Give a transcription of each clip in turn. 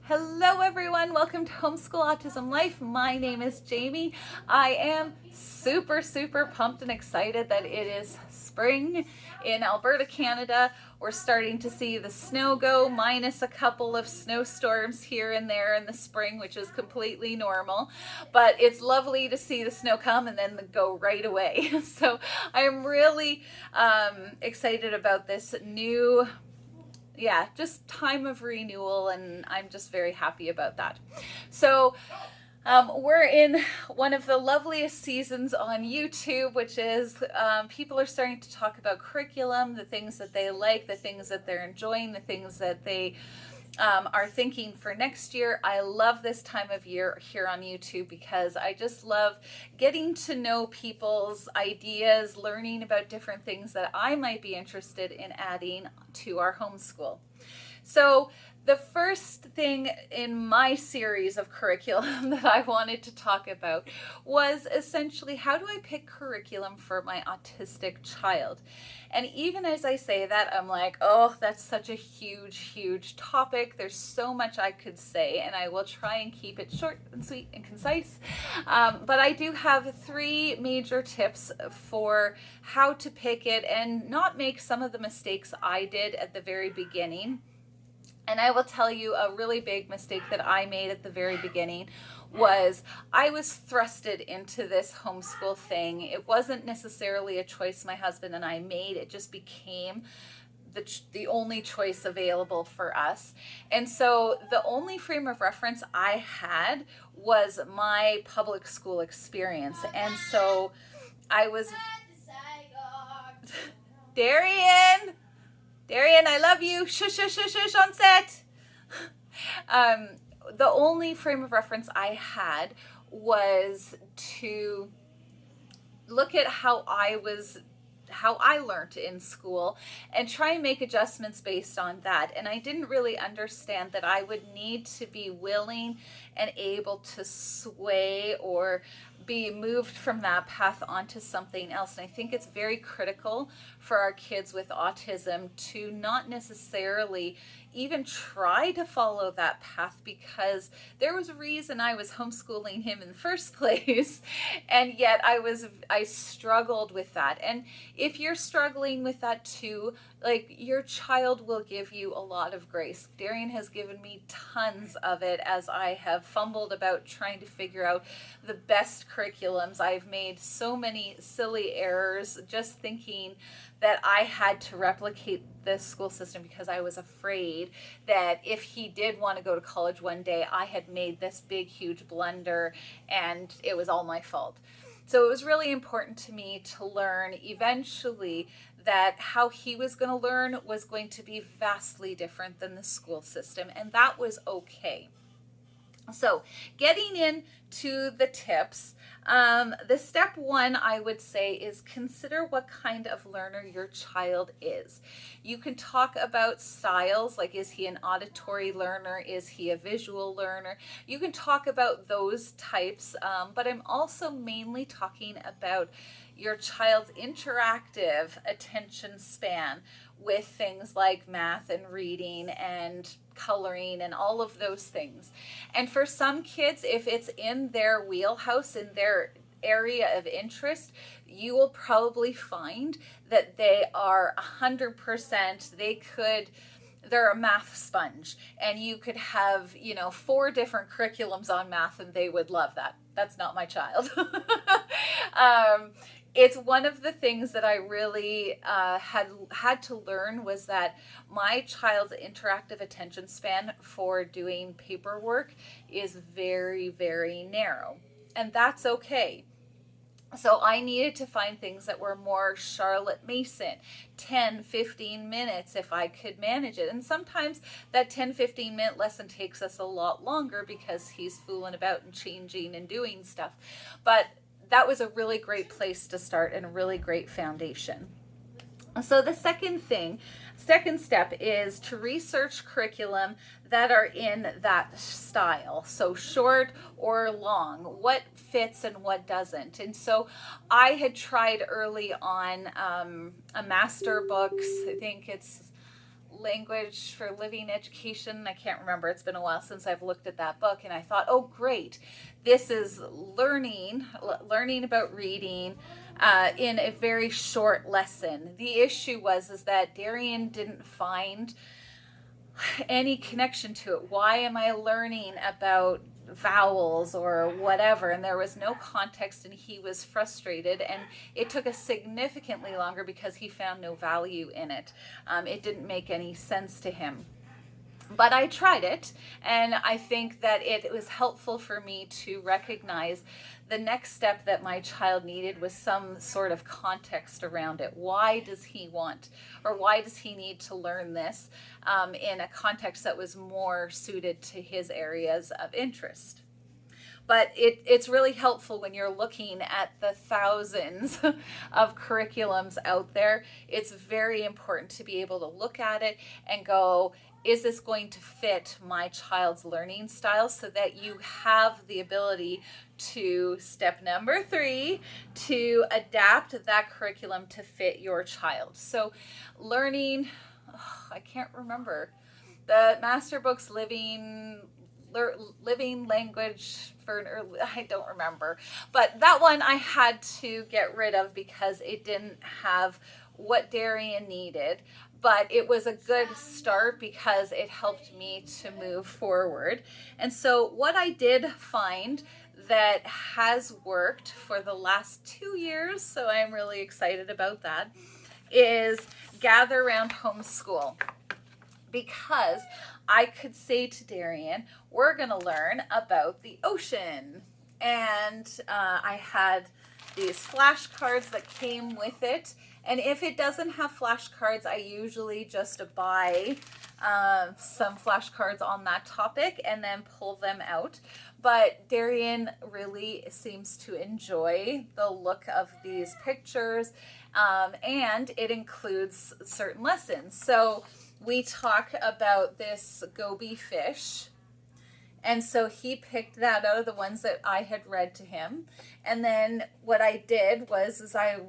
Hello everyone, welcome to Homeschool Autism Life. My name is Jamie. I am super pumped and excited that it is spring in Alberta, Canada. We're starting to see the snow go, minus a couple of snowstorms here and there in the spring, which is completely normal. But it's lovely to see the snow come and then go right away. So I'm really excited about this new just time of renewal, and I'm just very happy about that. So we're in one of the loveliest seasons on YouTube, which is people are starting to talk about curriculum, the things that they like, the things that they're enjoying, the things that they are thinking for next year. I love this time of year here on YouTube because I just love getting to know people's ideas, learning about different things that I might be interested in adding to our homeschool. So the first thing in my series of curriculum that I wanted to talk about was essentially, how do I pick curriculum for my autistic child? And even as I say that, I'm like, oh, that's such a huge topic. There's so much I could say, and I will try and keep it short and sweet and concise. But I do have 3 major tips for how to pick it and not make some of the mistakes I did at the very beginning. And I will tell you, a really big mistake that I made at the very beginning was I was thrusted into this homeschool thing. It wasn't necessarily a choice my husband and I made. It just became the only choice available for us. And so the only frame of reference I had was my public school experience. And so I was... Darrion, I love you. Shush on set. The only frame of reference I had was to look at how I learned in school and try and make adjustments based on that. And I didn't really understand that I would need to be willing and able to sway or be moved from that path onto something else. And I think it's very critical for our kids with autism to not necessarily even try to follow that path, because there was a reason I was homeschooling him in the first place, and yet I struggled with that. And if you're struggling with that too, like, your child will give you a lot of grace. Darrion has given me tons of it as I have fumbled about trying to figure out the best curriculums. I've made so many silly errors just thinking that I had to replicate the school system because I was afraid that if he did want to go to college one day, I had made this big, huge blunder and it was all my fault. So it was really important to me to learn eventually that how he was going to learn was going to be vastly different than the school system, and that was okay. So getting into the tips, the step 1 I would say is consider what kind of learner your child is. You can talk about styles, like, is he an auditory learner? Is he a visual learner? You can talk about those types, but I'm also mainly talking about your child's interactive attention span with things like math and reading and coloring and all of those things. And for some kids, if it's in their wheelhouse, in their area of interest, you will probably find that they are 100%, they're a math sponge, and you could have 4 different curriculums on math and they would love that. That's not my child. It's one of the things that I really had to learn, was that my child's interactive attention span for doing paperwork is very narrow, and that's okay. So I needed to find things that were more Charlotte Mason, 10-15 minutes if I could manage it. And sometimes that 10-15 minute lesson takes us a lot longer because he's fooling about and changing and doing stuff. But that was a really great place to start and a really great foundation. So the second step is to research curriculum that are in that style. So short or long, what fits and what doesn't. And so I had tried early on a master books, I think it's Language for Living Education. I can't remember. It's been a while since I've looked at that book, and I thought, oh, great. This is learning about reading in a very short lesson. The issue is that Darrion didn't find any connection to it. Why am I learning about vowels or whatever? And there was no context, and he was frustrated, and it took us significantly longer because he found no value in it. It didn't make any sense to him. But I tried it, and I think that it was helpful for me to recognize the next step that my child needed was some sort of context around it. Why does he want, or why does he need to learn this in a context that was more suited to his areas of interest? But it's really helpful when you're looking at the thousands of curriculums out there. It's very important to be able to look at it and go, is this going to fit my child's learning style, so that you have the ability to, step number 3, to adapt that curriculum to fit your child. So learning, I can't remember, the Master Books Living Language for, I don't remember, but that one I had to get rid of because it didn't have what Darrion needed. But it was a good start because it helped me to move forward. And so what I did find that has worked for the last 2 years, so I'm really excited about that, is Gather Around Homeschool. Because I could say to Darrion, we're going to learn about the ocean. And I had these flashcards that came with it. And if it doesn't have flashcards, I usually just buy some flashcards on that topic and then pull them out. But Darrion really seems to enjoy the look of these pictures, and it includes certain lessons. So we talk about this goby fish. And so he picked that out of the ones that I had read to him. And then what I did was I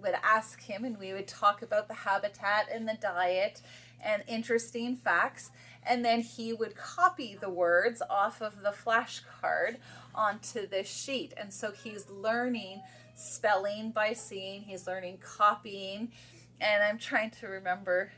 would ask him, and we would talk about the habitat and the diet and interesting facts. And then he would copy the words off of the flashcard onto this sheet. And so he's learning spelling by seeing, he's learning copying. And I'm trying to remember,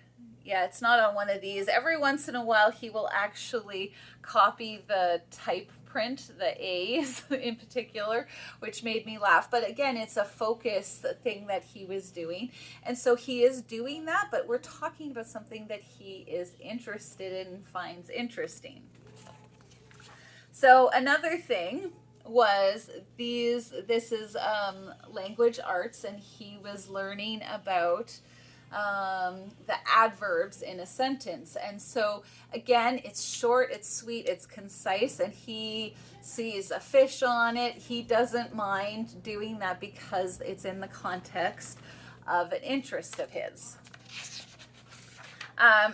yeah, it's not on one of these. Every once in a while, he will actually copy the type print, the A's in particular, which made me laugh. But again, it's a focus thing that he was doing. And so he is doing that, but we're talking about something that he is interested in and finds interesting. So another thing was this is language arts, and he was learning about the adverbs in a sentence. And so again, it's short, it's sweet, it's concise, and he sees a fish on it. He doesn't mind doing that because it's in the context of an interest of his.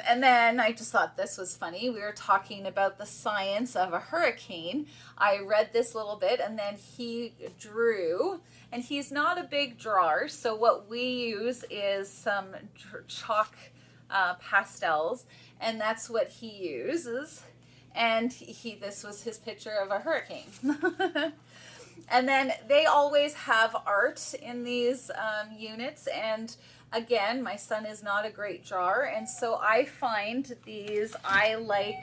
And then I just thought this was funny. We were talking about the science of a hurricane. I read this little bit, and then he drew, and he's not a big drawer. So what we use is some chalk pastels, and that's what he uses. And this was his picture of a hurricane. And then they always have art in these units, and again, my son is not a great drawer, and so I find these, I like,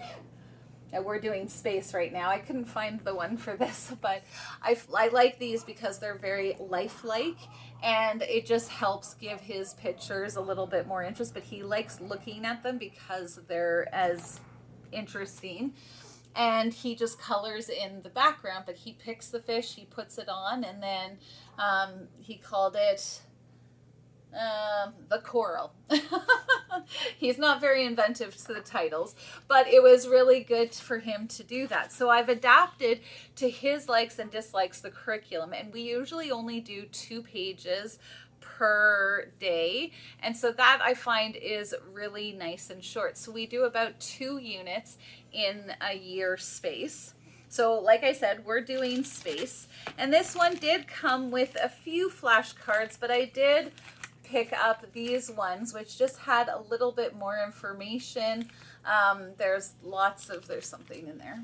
we're doing space right now. I couldn't find the one for this, but I like these because they're very lifelike, and it just helps give his pictures a little bit more interest, but he likes looking at them because they're as interesting. And he just colors in the background, but he picks the fish, he puts it on, and then he called it the coral. He's not very inventive to the titles, but it was really good for him to do that. So I've adapted to his likes and dislikes the curriculum, and we usually only do 2 pages per day, and so that I find is really nice and short. So we do about 2 units in a year space. So like I said, we're doing space, and this one did come with a few flashcards, but I did pick up these ones, which just had a little bit more information. There's something in there.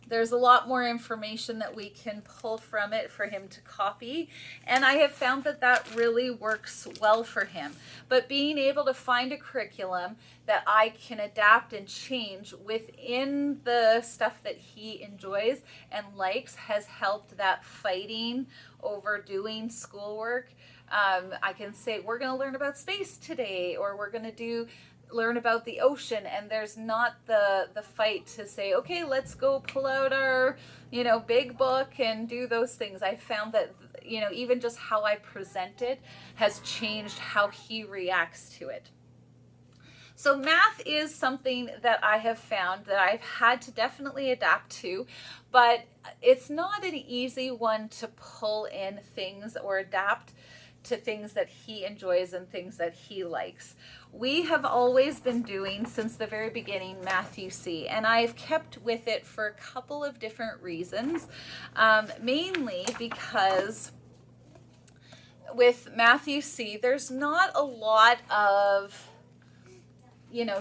There's a lot more information that we can pull from it for him to copy. And I have found that that really works well for him. But being able to find a curriculum that I can adapt and change within the stuff that he enjoys and likes has helped that fighting over doing schoolwork. I can say, we're going to learn about space today, or we're going to learn about the ocean, and there's not the fight to say, okay, let's go pull out our big book and do those things. I found that even just how I present it has changed how he reacts to it. So math is something that I have found that I've had to definitely adapt to, but it's not an easy one to pull in things or adapt to things that he enjoys and things that he likes. We have always been doing, since the very beginning, Matthew C, and I've kept with it for a couple of different reasons. Mainly because with Matthew C, there's not a lot of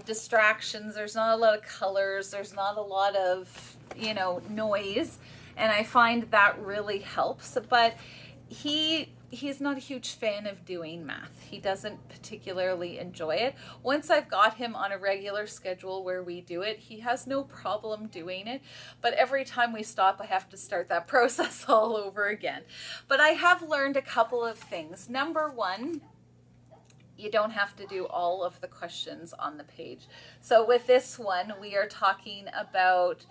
distractions. There's not a lot of colors. There's not a lot of noise, and I find that really helps. But he's not a huge fan of doing math. He doesn't particularly enjoy it. Once I've got him on a regular schedule where we do it, he has no problem doing it. But every time we stop, I have to start that process all over again. But I have learned a couple of things. Number one, you don't have to do all of the questions on the page. So with this one, we are talking about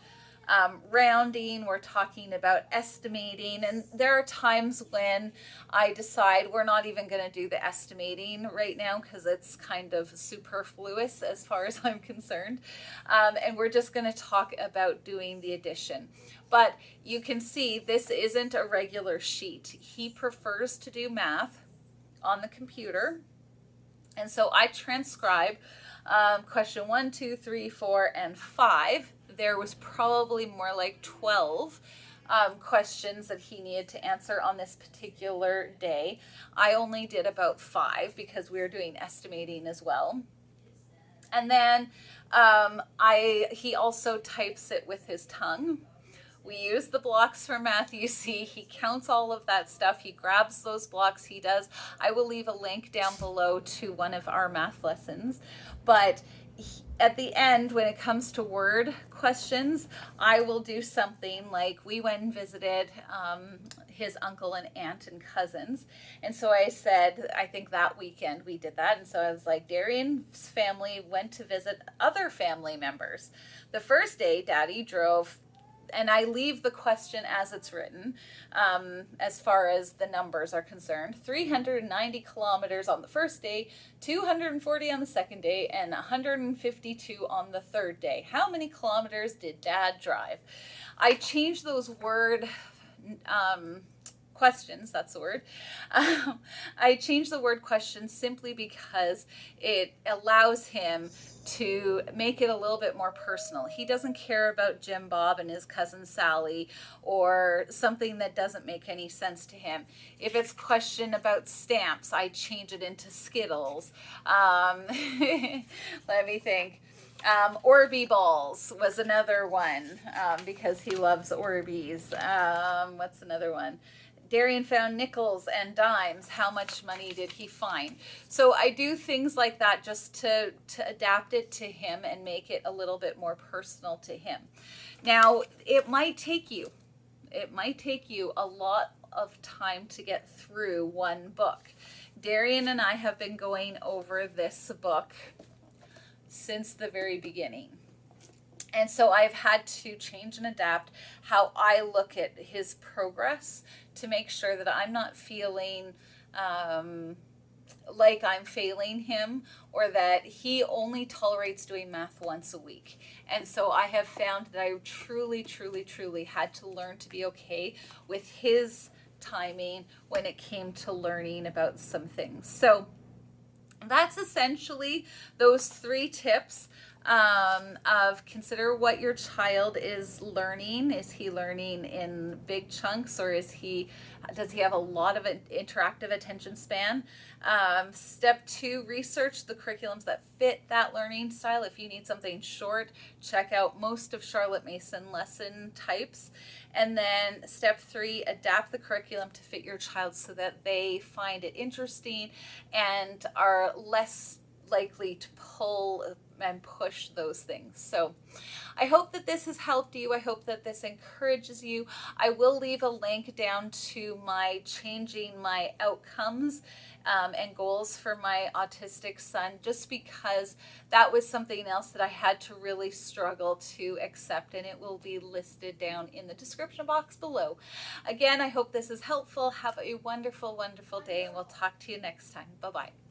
rounding, we're talking about estimating, and there are times when I decide we're not even going to do the estimating right now because it's kind of superfluous as far as I'm concerned, and we're just going to talk about doing the addition. But you can see this isn't a regular sheet. He prefers to do math on the computer, and so I transcribe question 1, 2, 3, 4, and 5. There was probably more like 12 questions that he needed to answer on this particular day. I only did about 5 because we were doing estimating as well. And then he also types it with his tongue. We use the blocks for Matthew C. He counts all of that stuff. He grabs those blocks. He does. I will leave a link down below to one of our math lessons. But at the end, when it comes to word questions, I will do something like we went and visited his uncle and aunt and cousins. And so I said, I think that weekend we did that. And so I was like, Darrion's family went to visit other family members. The first day, Daddy drove, and I leave the question as it's written, as far as the numbers are concerned, 390 kilometers on the first day, 240 on the second day, and 152 on the third day. How many kilometers did Dad drive? I changed those word questions, that's the word. I changed the word questions simply because it allows him to make it a little bit more personal. He doesn't care about Jim Bob and his cousin Sally or something that doesn't make any sense to him. If it's a question about stamps, I change it into Skittles. Let me think. Orby balls was another one because he loves Orbeez. What's another one? Darrion found nickels and dimes. How much money did he find? So I do things like that just to adapt it to him and make it a little bit more personal to him. Now, it might take you a lot of time to get through one book. Darrion and I have been going over this book since the very beginning. And so I've had to change and adapt how I look at his progress to make sure that I'm not feeling like I'm failing him or that he only tolerates doing math once a week. And so I have found that I truly, truly, truly had to learn to be okay with his timing when it came to learning about some things. So that's essentially those 3 tips. of consider what your child is learning. Is he learning in big chunks, or does he have a lot of an interactive attention span? Step 2, research the curriculums that fit that learning style. If you need something short, check out most of Charlotte Mason lesson types. And then step 3, adapt the curriculum to fit your child so that they find it interesting and are less likely to pull and push those things. So I hope that this has helped you. I hope that this encourages you. I will leave a link down to my changing my outcomes and goals for my autistic son, just because that was something else that I had to really struggle to accept, and it will be listed down in the description box below. Again, I hope this is helpful. Have a wonderful, wonderful day, and we'll talk to you next time. Bye-bye.